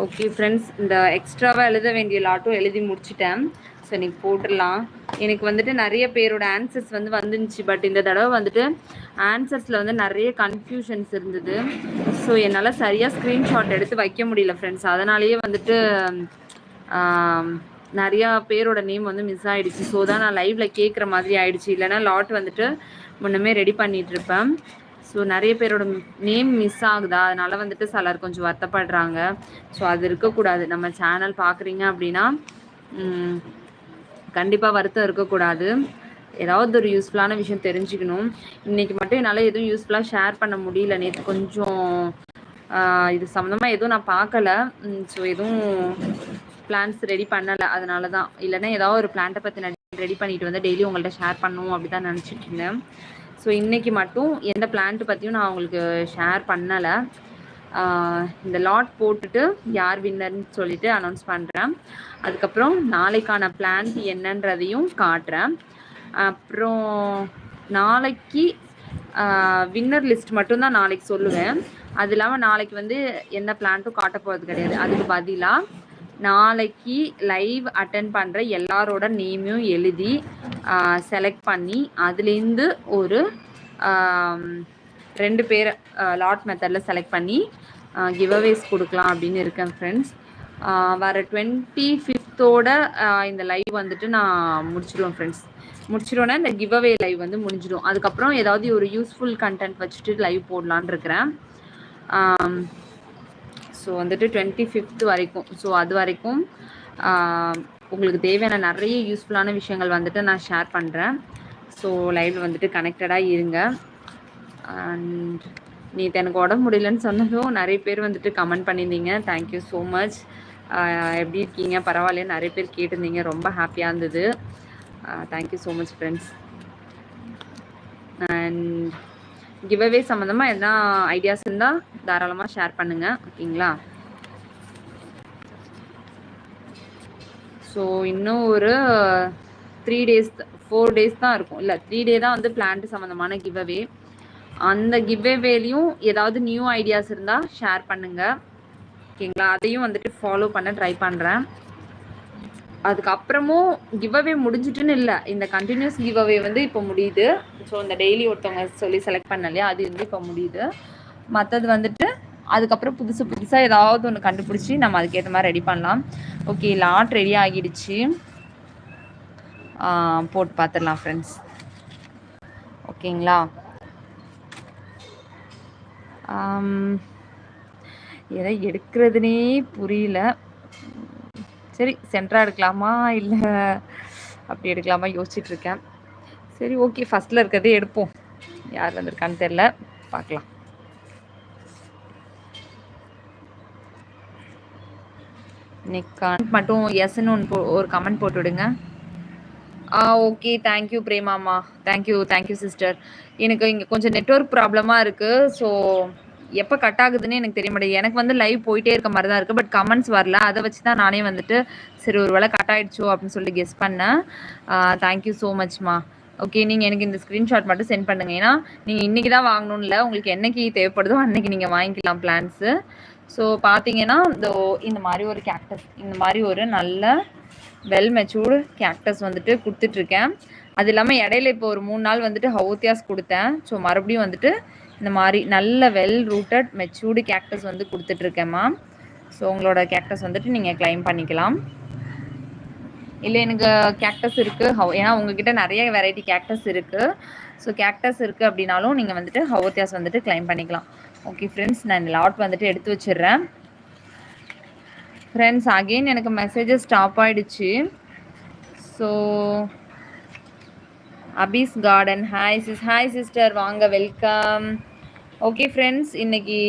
Okay friends, இந்த எக்ஸ்ட்ராவாக எழுத வேண்டிய லாட்டும் எழுதி முடிச்சிட்டேன். ஸோ இன்றைக்கி போட்டுடலாம். எனக்கு வந்துட்டு நிறைய பேரோட ஆன்சர்ஸ் வந்துருந்துச்சு. பட் இந்த தடவை வந்துட்டு ஆன்சர்ஸில் வந்து நிறைய கன்ஃபியூஷன்ஸ் இருந்தது. ஸோ என்னால் சரியாக ஸ்க்ரீன்ஷாட் எடுத்து வைக்க முடியல ஃப்ரெண்ட்ஸ். அதனாலேயே வந்துட்டு நிறையா பேரோட நேம் வந்து மிஸ் ஆகிடுச்சு. ஸோ தான் நான் லைவில் கேட்குற மாதிரி ஆகிடுச்சு. இல்லைனா லாட் வந்துட்டு முன்னமே ரெடி பண்ணிகிட்ருப்பேன். ஸோ நிறைய பேரோட நேம் மிஸ் ஆகுதா, அதனால் வந்துட்டு சிலர் கொஞ்சம் வருத்தப்படுறாங்க. ஸோ அது இருக்கக்கூடாது. நம்ம சேனல் பார்க்குறீங்க அப்படின்னா கண்டிப்பாக வருத்தம் இருக்கக்கூடாது. ஏதாவது ஒரு யூஸ்ஃபுல்லான விஷயம் தெரிஞ்சுக்கணும். இன்றைக்கி மட்டும் என்னால் எதுவும் யூஸ்ஃபுல்லாக ஷேர் பண்ண முடியல. நேற்று கொஞ்சம் இது சம்மந்தமாக எதுவும் நான் பார்க்கல. ஸோ எதுவும் பிளான்ஸ் ரெடி பண்ணலை. அதனால தான். இல்லைன்னா ஏதாவது ஒரு பிளான்ட்டை பற்றி நான் ரெடி பண்ணிட்டு வந்து டெய்லி உங்கள்கிட்ட ஷேர் பண்ணணும் அப்படி தான் நினச்சிட்டு இருந்தேன். ஸோ இன்றைக்கி மட்டும் எந்த பிளான்ட்டு பற்றியும் நான் உங்களுக்கு ஷேர் பண்ணலை. இந்த லாட் போட்டுட்டு யார் வின்னர்னு சொல்லிட்டு அனௌன்ஸ் பண்ணுறேன். அதுக்கப்புறம் நாளைக்கான பிளான்ட் என்னன்றதையும் காட்டுறேன். அப்புறம் நாளைக்கு வின்னர் லிஸ்ட் மட்டும்தான் நாளைக்கு சொல்லுவேன். அது இல்லாமல் நாளைக்கு வந்து எந்த பிளான்ட்டும் காட்ட போகிறது கிடையாது. அதுக்கு பதிலாக நாளைக்கு லைவ் அட்டன் பண்ணுற எல்லாரோட நேமையும் எழுதி செலக்ட் பண்ணி அதுலேருந்து ஒரு 2 பேரை லாட் மெத்தடில் செலக்ட் பண்ணி கிவ்அவேஸ் கொடுக்கலாம் அப்படின்னு இருக்கேன் ஃப்ரெண்ட்ஸ். வர 25th இந்த லைவ் வந்துட்டு நான் முடிச்சிடுவேன் ஃப்ரெண்ட்ஸ். முடிச்சிடுவேன்னா இந்த கிவ்அவே லைவ் வந்து முடிஞ்சிடும். அதுக்கப்புறம் ஏதாவது ஒரு யூஸ்ஃபுல் கண்டென்ட் வச்சுட்டு லைவ் போடலான்னு இருக்கிறேன். ஸோ வந்துட்டு 25th வரைக்கும். ஸோ அது வரைக்கும் உங்களுக்கு தேவையான நிறைய யூஸ்ஃபுல்லான விஷயங்கள் வந்துட்டு நான் ஷேர் பண்ணுறேன். ஸோ லைவில் வந்துட்டு கனெக்டடாக இருங்க. அண்ட் நேற்று எனக்கு உடம்பு முடியலன்னு சொன்னதும் நிறைய பேர் வந்துட்டு கமெண்ட் பண்ணியிருந்தீங்க. Thank you so much. எப்படி இருக்கீங்க, பரவாயில்லையா, நிறைய பேர் கேட்டிருந்தீங்க. ரொம்ப ஹாப்பியாக இருந்தது. Thank you so much friends. And giveaway சம்மந்தமாக எதனா ஐடியாஸ் இருந்தால் தாராளமாக ஷேர் பண்ணுங்கள். ஓகேங்களா? ஸோ இன்னும் ஒரு 4 days தான் இருக்கும். இல்லை 3 day தான் வந்து பிளான்ட் சம்மந்தமான கிவ்அவே. அந்த கிவ்அவேலையும் ஏதாவது நியூ ஐடியாஸ் இருந்தால் ஷேர் பண்ணுங்கள். ஓகேங்களா? அதையும் வந்துட்டு ஃபாலோ பண்ண ட்ரை பண்ணுறேன். அதுக்கப்புறமும் கிவ்அவே முடிஞ்சிட்டுன்னு இல்லை, இந்த கண்டினியூஸ் கிவ்அவே வந்து இப்போ முடியுது. ஸோ இந்த டெய்லி ஒருத்தவங்க சொல்லி செலக்ட் பண்ண இல்லையா, அது வந்து இப்போ முடியுது. மற்றது வந்துட்டு அதுக்கப்புறம் புதுசாக ஏதாவது ஒன்று கண்டுபிடிச்சி நம்ம அதுக்கேற்ற மாதிரி ரெடி பண்ணலாம். ஓகே, லாட் ரெடி ஆகிடுச்சு. போட்டு பார்த்துடலாம் ஃப்ரெண்ட்ஸ். ஓகேங்களா? எதை எடுக்கிறதுனே புரியல. சரி, சென்டராக எடுக்கலாமா இல்லை அப்படி எடுக்கலாமா யோசிச்சுட்ருக்கேன். சரி, ஓகே, ஃபஸ்ட்டில் இருக்கிறதே எடுப்போம். யார் வந்திருக்கான்னு தெரில, பார்க்கலாம். இன்னைக்கு மட்டும் எஸ்ன்னு ஒரு கமெண்ட் போட்டு விடுங்க. ஓகே, தேங்க்யூ பிரேமாமா. Thank you sister. எனக்கு இங்கே கொஞ்சம் நெட்வொர்க் ப்ராப்ளமாக இருக்குது. ஸோ எப்போ கட் ஆகுதுன்னு எனக்கு தெரிய மாட்டேங்குது. எனக்கு வந்து லைவ் போயிட்டே இருக்க மாதிரி தான் இருக்குது. பட் கமெண்ட்ஸ் வரல. அதை வச்சு தான் நானே வந்துட்டு சரி ஒரு வேளை கட் ஆகிடுச்சோ அப்படின்னு சொல்லிட்டு கெஸ் பண்ணேன். Thank you so மச்மா. ஓகே, நீங்கள் எனக்கு இந்த ஸ்க்ரீன்ஷாட் மட்டும் சென்ட் பண்ணுங்கள். ஏன்னா நீங்கள் இன்றைக்கி தான் வாங்கணும்னு இல்லை, உங்களுக்கு என்றைக்கு தேவைப்படுதோ அன்றைக்கி நீங்கள் வாங்கிக்கலாம் பிளான்ஸு. ஸோ பார்த்தீங்கன்னா இந்த மாதிரி ஒரு கேக்டஸ், இந்த மாதிரி ஒரு நல்ல வெல் மெச்சூர்டு கேக்டஸ் வந்துட்டு கொடுத்துட்ருக்கேன். அது இல்லாமல் இடையில இப்போ ஒரு 3 நாள் வந்துட்டு ஹவுத்தியாஸ் கொடுத்தேன். ஸோ மறுபடியும் வந்துட்டு இந்த மாதிரி நல்ல வெல் ரூட்டட் மெச்சூர்டு கேக்டஸ் வந்து கொடுத்துட்ருக்கேம்மா. ஸோ உங்களோட கேக்டஸ் வந்துட்டு நீங்கள் கிளைம் பண்ணிக்கலாம். இல்லை எனக்கு கேக்டஸ் இருக்குது, ஏன்னா உங்ககிட்ட நிறைய வெரைட்டி கேக்டஸ் இருக்குது. ஸோ கேக்டஸ் இருக்குது அப்படின்னாலும் நீங்கள் வந்துட்டு ஹவுத்தியாஸ் வந்துட்டு கிளைம் பண்ணிக்கலாம். ஓகே ஃப்ரெண்ட்ஸ், நான் இந்த லாட் வந்துட்டு எடுத்து வச்சிடுறேன். ஃப்ரெண்ட்ஸ், அகெயின் எனக்கு மெசேஜஸ் ஸ்டாப் ஆகிடுச்சு. So Hafiz garden, hi sister, வாங்க, வெல்கம். ஓகே ஃப்ரெண்ட்ஸ், இன்றைக்கி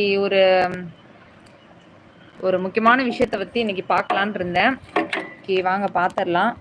ஒரு முக்கியமான விஷயத்தை பற்றி இன்றைக்கி பார்க்கலான் இருந்தேன். ஓகே, வாங்க பார்த்துடலாம்.